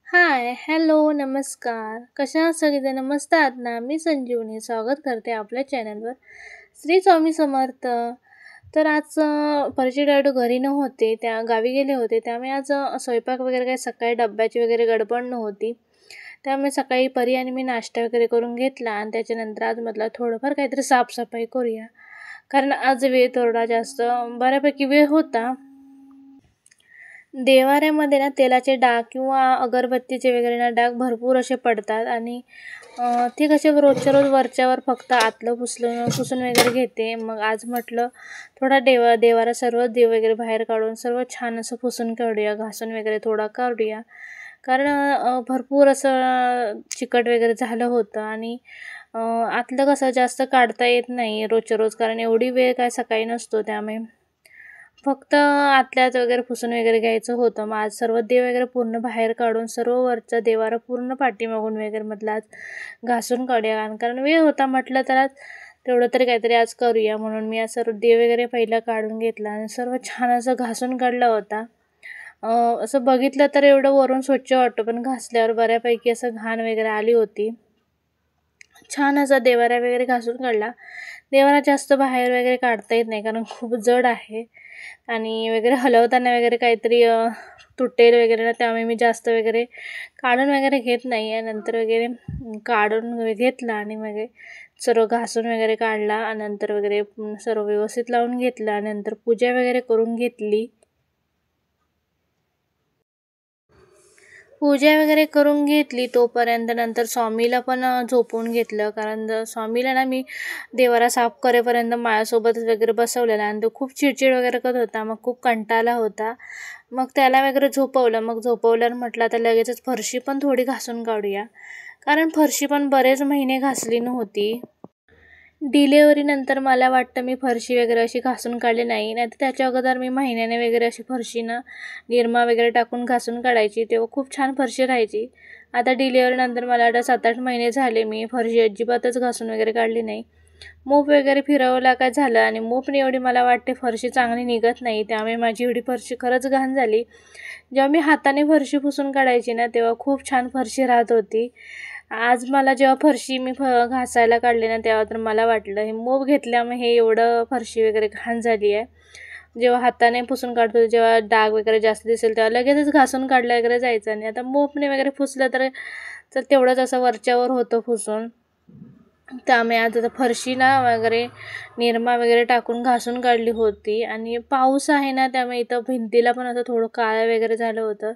हाय, hello, नमस्कार. कशा आहात सगळेजण? मस्त आहात ना? मी संजीवनी स्वागत करते आपल्या चॅनलवर. श्री स्वामी समर्थ. तर आज परिचय डॅडू घरी नव्हते, त्या गावी गेले होते. त्यामुळे आज स्वयंपाक वगैरे काही सकाळी डब्याची वगैरे गडबड नव्हती. त्यामुळे सकाळी परी आणि मी नाश्ता वगैरे करून घेतला आणि त्याच्यानंतर आज म्हटलं थोडंफार काहीतरी साफसफाई करूया. कारण आज वेळ थोडा जास्त बऱ्यापैकी वेळ होता. देव्हाऱ्यामध्ये ना तेलाचे डाग किंवा अगरबत्तीचे वगैरे ना डाग भरपूर असे पडतात आणि ते कसे रोजच्या रोज वरच्यावर फक्त आतलं पुसून वगैरे घेते. मग आज म्हटलं थोडा देवारा सर्व देव वगैरे बाहेर काढून सर्व छान असं पुसून काढूया, घासून वगैरे थोडा काढूया. कारण भरपूर असं चिकट वगैरे झालं होतं आणि आतलं कसं जास्त काढता येत नाही रोजच्या रोज, कारण एवढी वेळ काय सकाळी नसतो. त्यामुळे फक्त आतल्यात वगैरे पुसून वगैरे घ्यायचं होतं. मग आज सर्व देव वगैरे पूर्ण बाहेर काढून सर्व वरचा देवारा पूर्ण पाठीमागून वगैरे म्हटलं आज घासून काढूया. कारण वेळ होता म्हटलं तर आज तेवढं तरी काहीतरी आज करूया, म्हणून मी आज सर्व देव वगैरे पहिला काढून घेतला आणि सर्व छान असं घासून काढला होता. असं बघितलं तर एवढं वरून स्वच्छ वाटतं, पण घासल्यावर बऱ्यापैकी असं घाण वगैरे आली होती. छान असा देवारा वगैरे घासून काढला. देवारा जास्त बाहेर वगैरे काढता येत नाही, कारण खूप जड आहे आणि वगैरे हलवताना वगैरे काहीतरी तुटेल वगैरे ना, त्यामुळे मी जास्त वगैरे काढून वगैरे घेत नाही आहे. नंतर वगैरे काढून घेतला आणि मग सर्व घासून वगैरे काढला आणि नंतर वगैरे सर्व व्यवस्थित लावून घेतलं आणि नंतर पूजा वगैरे करून घेतली. पूजा वगैरे करून घेतली तोपर्यंत नंतर स्वामीला पण झोपवून घेतलं, कारण स्वामीला ना मी देवारा साफ करेपर्यंत माझ्यासोबतच वगैरे बसवलेला आणि तो खूप चिडचिड वगैरे करत होता. मग खूप कंटाळला होता. मग त्याला वगैरे झोपवलं. मग झोपवल्यावर म्हटलं आता लगेचच फरशी पण थोडी घासून काढूया, कारण फरशी पण बरेच महिने घासली नव्हती. डिलेवरीनंतर मला वाटतं मी फरशी वगैरे अशी घासून काढली नाही. नाहीतर त्याच्या अगोदर मी महिन्याने वगैरे अशी फरशी ना निरमा वगैरे टाकून घासून काढायची. तेव्हा खूप छान फरशी राहायची. आता डिलेवरीनंतर मला वाटतं 7-8 महिने झाले मी फरशी अजिबातच घासून वगैरे काढली नाही. मूग वगैरे फिरवला काय झालं आणि मूगने एवढी मला वाटते फरशी चांगली निघत नाही. त्यामुळे माझी एवढी फरशी खरंच घाण झाली. जेव्हा मी हाताने फरशी पुसून काढायची ना, तेव्हा खूप छान फरशी राहत होती. आज मला जेव्हा फरशी मी घासायला काढली ना, तेव्हा तर मला वाटलं हे मोप घेतल्यामुळे हे एवढं फरशी वगैरे घाण झाली आहे. जेव्हा हाताने पुसून काढतो जेव्हा डाग वगैरे जास्त दिसेल तेव्हा लगेचच घासून काढलं वगैरे जायचं आणि आता मोपने वगैरे पुसलं तर तर तेवढंच असं वरच्यावर होतं पुसून. त्यामुळे आज आता फरशी ना वगैरे निरमा वगैरे टाकून घासून काढली होती आणि पाऊस आहे ना, त्यामुळे इथं भिंतीला पण असं थोडं काळं वगैरे झालं होतं.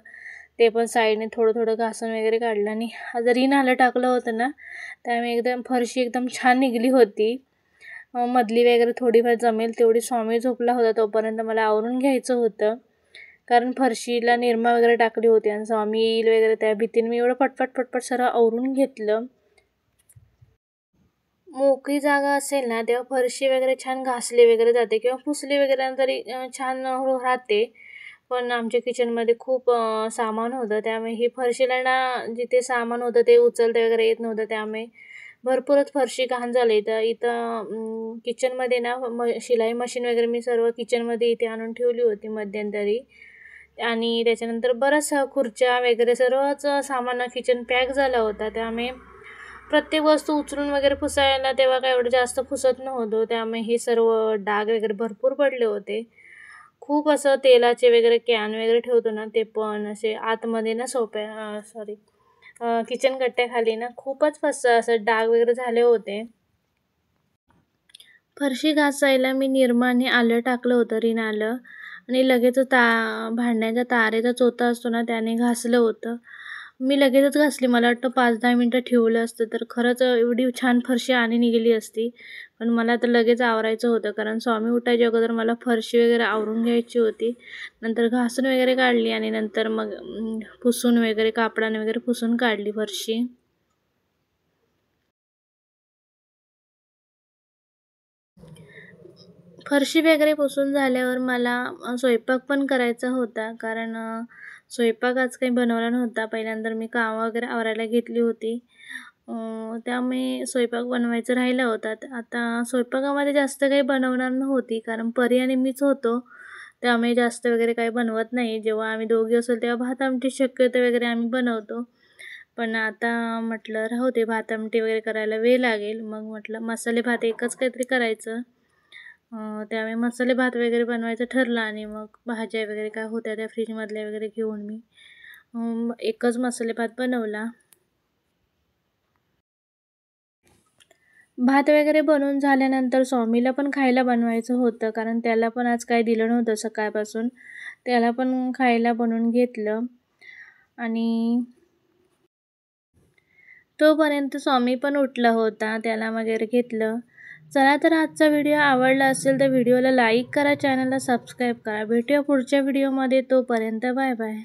ते पण साईडने थोडं थोडं घासून वगैरे काढलं आणि जरी नालं टाकलं होतं ना, त्यामुळे एकदम फरशी एकदम छान निघली होती. मधली वगैरे थोडीफार जमेल तेवढी. स्वामी झोपला होता तोपर्यंत मला आवरून घ्यायचं होतं, कारण फरशीला निरमा वगैरे टाकली होती आणि स्वामी येईल वगैरे त्या भीतीने मी एवढं पटपट पटपट सर्व आवरून घेतलं. मोकळी जागा असेल ना, तेव्हा फरशी वगैरे छान घासली वगैरे जाते किंवा पुसली वगैरे ना तरी छान राहते. पण आमच्या किचनमध्ये खूप सामान होतं, त्यामुळे ही फरशीला ना जिथे सामान होतं ते उचलता वगैरे येत नव्हतं. त्यामुळे भरपूरच फरशी घाण झाली. तर इथं किचनमध्ये ना शिलाई मशीन वगैरे मी सर्व किचनमध्ये इथे आणून ठेवली होती मध्यंतरी. आणि त्याच्यानंतर बऱ्याचशा खुर्च्या वगैरे सर्वच सामान किचन पॅक झाला होता. त्यामुळे प्रत्येक वस्तू उचलून वगैरे पुसायला तेव्हा काय एवढं जास्त पुसत नव्हतो. त्यामुळे हे सर्व डाग वगैरे भरपूर पडले होते. खूप असं तेलाचे वगैरे कॅन वगैरे ठेवतो ना, ते पण असे आतमध्ये ना किचन कट्ट्याखाली ना खूपच असं डाग वगैरे झाले होते. फरशी घासायला मी निरमा आणि आलं टाकलं होतं, रिन आलं, आणि लगेच भांड्याचा तारेचा चोथा असतो ना त्याने घासलं होतं. मी लगेचच घासली. मला वाटतं 5-10 मिनटं ठेवलं असतं तर खरंच एवढी छान फरशी आणि निघाली असती. पण मला तर लगेच आवरायचं होतं, कारण स्वामी उठायच्या अगोदर मला फरशी वगैरे आवरून घ्यायची होती. नंतर घासून वगैरे काढली आणि नंतर मग पुसून वगैरे कापडाने वगैरे पुसून काढली फरशी. फरशी वगैरे पुसून झाल्यावर मला स्वयंपाक पण करायचा होता, कारण स्वयंपाक आज काही बनवला नव्हता. पहिल्यांदा मी कामं वगैरे आवरायला घेतली होती. त्यामुळे स्वयंपाक बनवायचं राहिला होता. आता स्वयंपाकामध्ये जास्त काही बनवणार नव्हती, कारण परी आणि मीच होतो. त्यामुळे जास्त वगैरे काही बनवत नाही. जेव्हा आम्ही दोघी असेल तेव्हा भात आमटी शक्यतो वगैरे आम्ही बनवतो. पण आता म्हटलं राहू दे, भात आमटी वगैरे करायला वेळ लागेल. मग म्हटलं मसाले भात एकच काहीतरी करायचं. त्यामुळे मसाले भात वगैरे बनवायचं ठरलं आणि मग भाज्या वगैरे काय होत्या त्या फ्रीजमधल्या वगैरे घेऊन मी एकच मसाले भात बनवला. भात वगैरे बनवून झाल्यानंतर स्वामीला पण खायला बनवायचं होतं, कारण त्याला पण आज काही दिलं नव्हतं सकाळपासून. त्याला पण खायला बनवून घेतलं आणि तोपर्यंत स्वामी पण उठला होता. त्याला वगैरे घेतलं. चला तर आजचा व्हिडिओ आवडला असेल तर व्हिडिओला लाईक करा, चॅनलला सबस्क्राईब करा. भेटूया पुढच्या व्हिडिओमध्ये. तोपर्यंत बाय बाय.